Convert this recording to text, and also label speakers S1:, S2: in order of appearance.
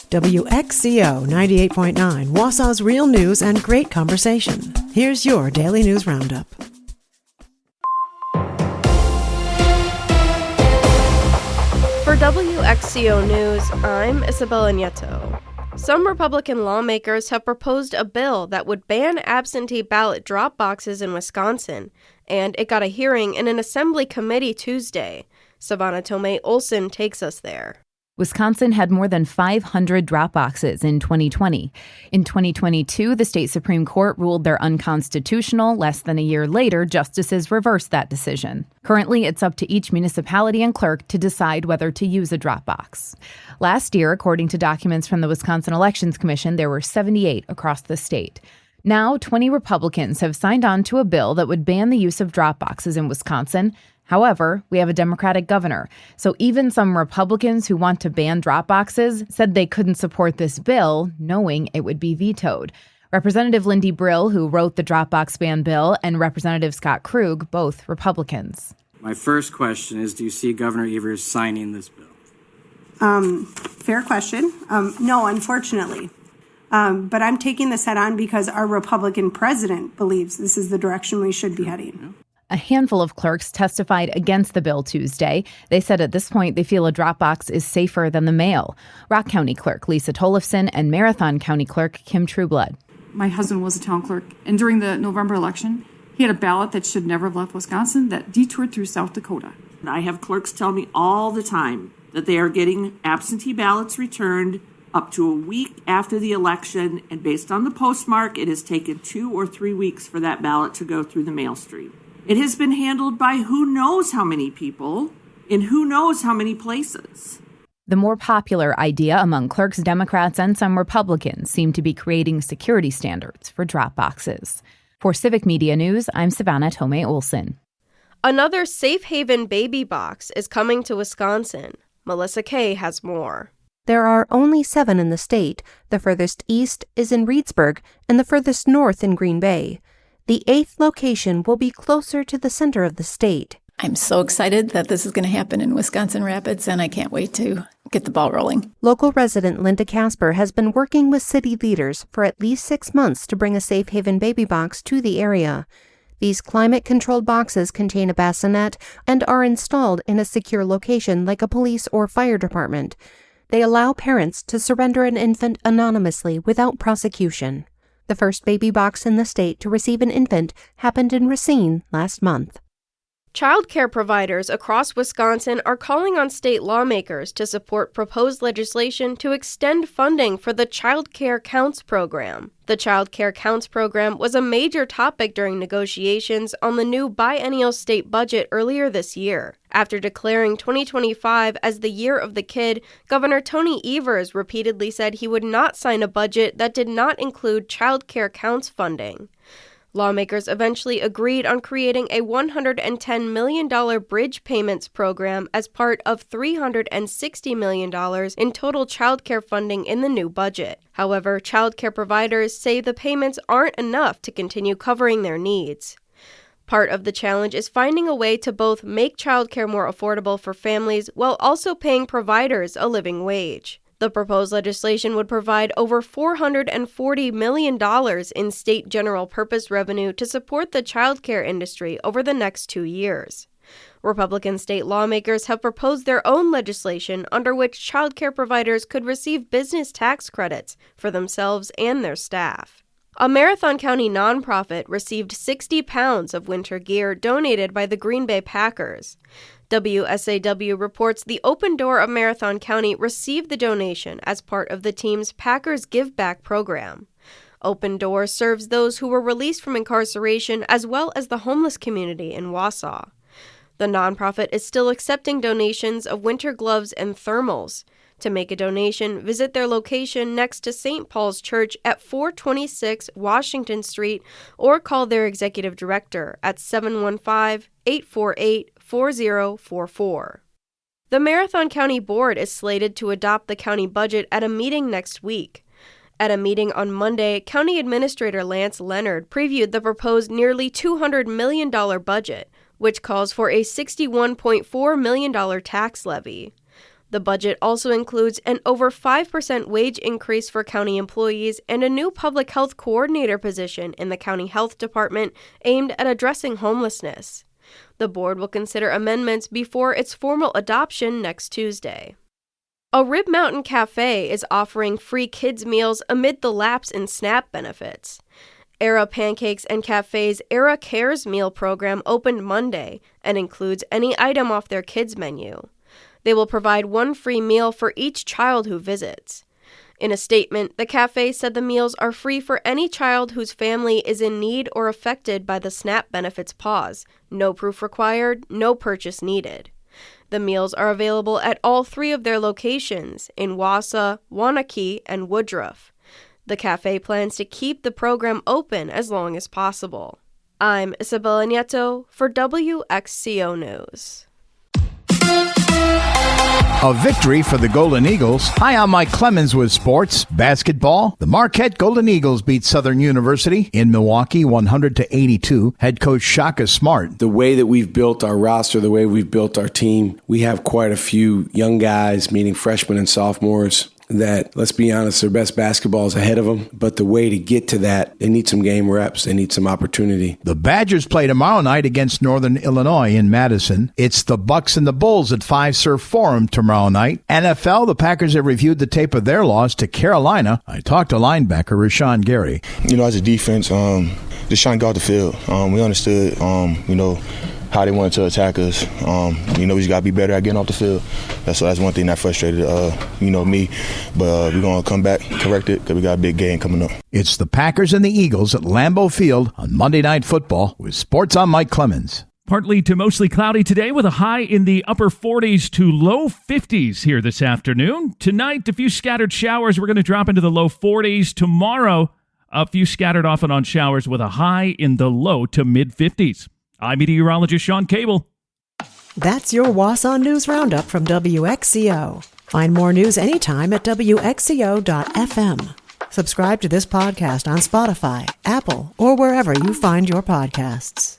S1: WXCO 98.9, Wausau's real news and great conversation. Here's your Daily News Roundup.
S2: For WXCO News, I'm Isabella Nieto. Some Republican lawmakers have proposed a bill that would ban absentee ballot drop boxes in Wisconsin, and it got a hearing in an assembly committee Tuesday. Savannah Tomei Olson takes us there.
S3: Wisconsin had more than 500 drop boxes in 2020. In 2022, the state Supreme Court ruled they're unconstitutional. Less than a year later, justices reversed that decision. Currently, it's up to each municipality and clerk to decide whether to use a drop box. Last year, according to documents from the Wisconsin Elections Commission, there were 78 across the state. Now, 20 Republicans have signed on to a bill that would ban the use of drop boxes in Wisconsin. However, we have a Democratic governor, so even some Republicans who want to ban drop boxes said they couldn't support this bill, knowing it would be vetoed. Representative Lindy Brill, who wrote the drop box ban bill, and Representative Scott Krug, both Republicans.
S4: My first question is, do you see Governor Evers signing this bill?
S5: Fair question. No, unfortunately. But I'm taking this head on because our Republican president believes this is the direction we should be heading.
S3: A handful of clerks testified against the bill Tuesday. They said at this point they feel a drop box is safer than the mail. Rock County Clerk Lisa Tollefson and Marathon County Clerk Kim Trueblood.
S6: My husband was a town clerk, and during the November election, he had a ballot that should never have left Wisconsin that detoured through South Dakota.
S7: I have clerks tell me all the time that they are getting absentee ballots returned up to a week after the election, and based on the postmark, it has taken 2 or 3 weeks for that ballot to go through the mail stream. It has been handled by who knows how many people in who knows how many places.
S3: The more popular idea among clerks, Democrats, and some Republicans seem to be creating security standards for drop boxes. For Civic Media News, I'm Savannah Tomei Olson.
S2: Another safe haven baby box is coming to Wisconsin. Melissa Kay has more.
S8: There are only 7 in the state. The furthest east is in Reedsburg and the furthest north in Green Bay. The 8th location will be closer to the center of the state.
S9: I'm so excited that this is going to happen in Wisconsin Rapids, and I can't wait to get the ball rolling.
S8: Local resident Linda Casper has been working with city leaders for at least 6 months to bring a safe haven baby box to the area. These climate-controlled boxes contain a bassinet and are installed in a secure location like a police or fire department. They allow parents to surrender an infant anonymously without prosecution. The first baby box in the state to receive an infant happened in Racine last month.
S2: Child care providers across Wisconsin are calling on state lawmakers to support proposed legislation to extend funding for the Child Care Counts program. The Child Care Counts program was a major topic during negotiations on the new biennial state budget earlier this year. After declaring 2025 as the year of the kid, Governor Tony Evers repeatedly said he would not sign a budget that did not include Child Care Counts funding. Lawmakers eventually agreed on creating a $110 million bridge payments program as part of $360 million in total child care funding in the new budget. However, child care providers say the payments aren't enough to continue covering their needs. Part of the challenge is finding a way to both make child care more affordable for families while also paying providers a living wage. The proposed legislation would provide over $440 million in state general purpose revenue to support the child care industry over the next 2 years. Republican state lawmakers have proposed their own legislation under which child care providers could receive business tax credits for themselves and their staff. A Marathon County nonprofit received 60 pounds of winter gear donated by the Green Bay Packers. WSAW reports the Open Door of Marathon County received the donation as part of the team's Packers Give Back program. Open Door serves those who were released from incarceration as well as the homeless community in Wausau. The nonprofit is still accepting donations of winter gloves and thermals. To make a donation, visit their location next to St. Paul's Church at 426 Washington Street or call their executive director at 715-848-4044. The Marathon County Board is slated to adopt the county budget at a meeting next week. At a meeting on Monday, County Administrator Lance Leonard previewed the proposed nearly $200 million budget, which calls for a $61.4 million tax levy. The budget also includes an over 5% wage increase for county employees and a new public health coordinator position in the county health department aimed at addressing homelessness. The board will consider amendments before its formal adoption next Tuesday. A Rib Mountain Cafe is offering free kids' meals amid the lapse in SNAP benefits. Era Pancakes and Cafe's Era Cares meal program opened Monday and includes any item off their kids' menu. They will provide one free meal for each child who visits. In a statement, the cafe said the meals are free for any child whose family is in need or affected by the SNAP benefits pause. No proof required, no purchase needed. The meals are available at all 3 of their locations in Wausau, Waunakee, and Woodruff. The cafe plans to keep the program open as long as possible. I'm Isabella Nieto for WXCO News.
S10: A victory for the Golden Eagles. Hi, I'm Mike Clemens with sports. Basketball. The Marquette Golden Eagles beat Southern University in Milwaukee 100-82. Head coach Shaka Smart.
S11: The way that we've built our roster, the way we've built our team, we have quite a few young guys, meaning freshmen and sophomores, that, let's be honest, their best basketball is ahead of them. But the way to get to that, they need some game reps. They need some opportunity.
S10: The Badgers play tomorrow night against Northern Illinois in Madison. It's the Bucks and the Bulls at Five Surf Forum tomorrow night. NFL, the Packers have reviewed the tape of their loss to Carolina. I talked to linebacker Rashawn Gary.
S12: As a defense, just trying to go out the field. We understood, how they wanted to attack us. We just got to be better at getting off the field. That's one thing that frustrated, me. But we're going to come back, correct it, because we got a big game coming up.
S10: It's the Packers and the Eagles at Lambeau Field on Monday Night Football with Sports on Mike Clemens.
S13: Partly to mostly cloudy today with a high in the upper 40s to low 50s here this afternoon. Tonight, a few scattered showers. We're going to drop into the low 40s. Tomorrow, a few scattered off and on showers with a high in the low to mid 50s. I'm meteorologist Sean Cable.
S1: That's your Wausau News Roundup from WXCO. Find more news anytime at WXCO.FM. Subscribe to this podcast on Spotify, Apple, or wherever you find your podcasts.